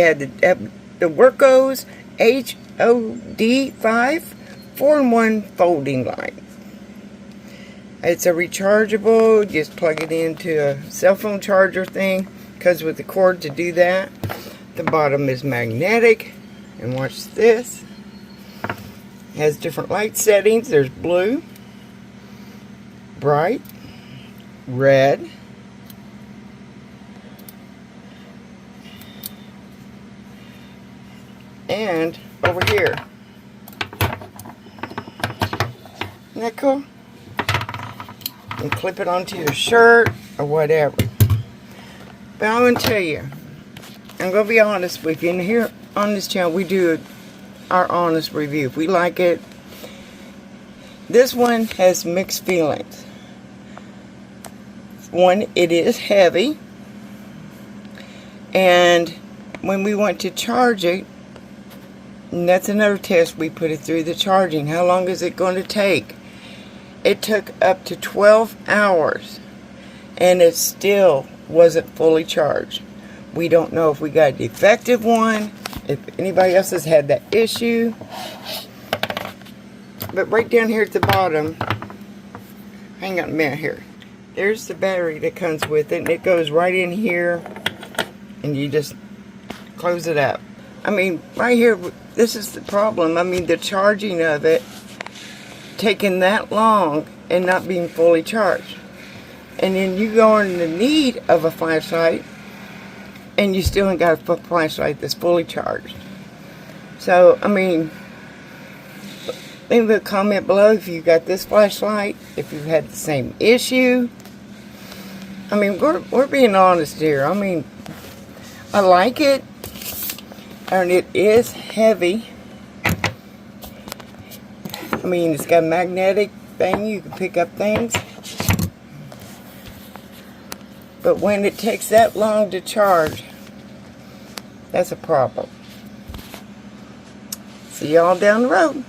had the Wurkkos HDO5 4-in-1 folding light. It's a rechargeable, just plug it into a cell phone charger thing. Comes with the cord to do that. The bottom is magnetic. And watch this. It has different light settings. There's blue, bright, red, and over here. Isn't that cool? And clip it onto your shirt or whatever. But I'm going to tell you, I'm going to be honest with you. And here on this channel, we do our honest review. If we like it, this one has mixed feelings. One, it is heavy. And when we went to charge it, and that's another test we put it through, the charging. How long is it going to take? It took up to 12 hours. And it still wasn't fully charged. We don't know if we got a defective one, if anybody else has had that issue. But right down here at the bottom, hang on a minute here. There's the battery that comes with it, and it goes right in here, and you just close it up. I mean, right here, this is the problem. I mean, the charging of it taking that long and not being fully charged. And then you go in the need of a flashlight, and you still ain't got a flashlight that's fully charged. So, I mean, leave a comment below if you got this flashlight, if you've had the same issue. I mean, we're being honest here. I mean, I like it, and it is heavy. I mean, it's got a magnetic thing, you can pick up things. But when it takes that long to charge, that's a problem. See y'all down the road.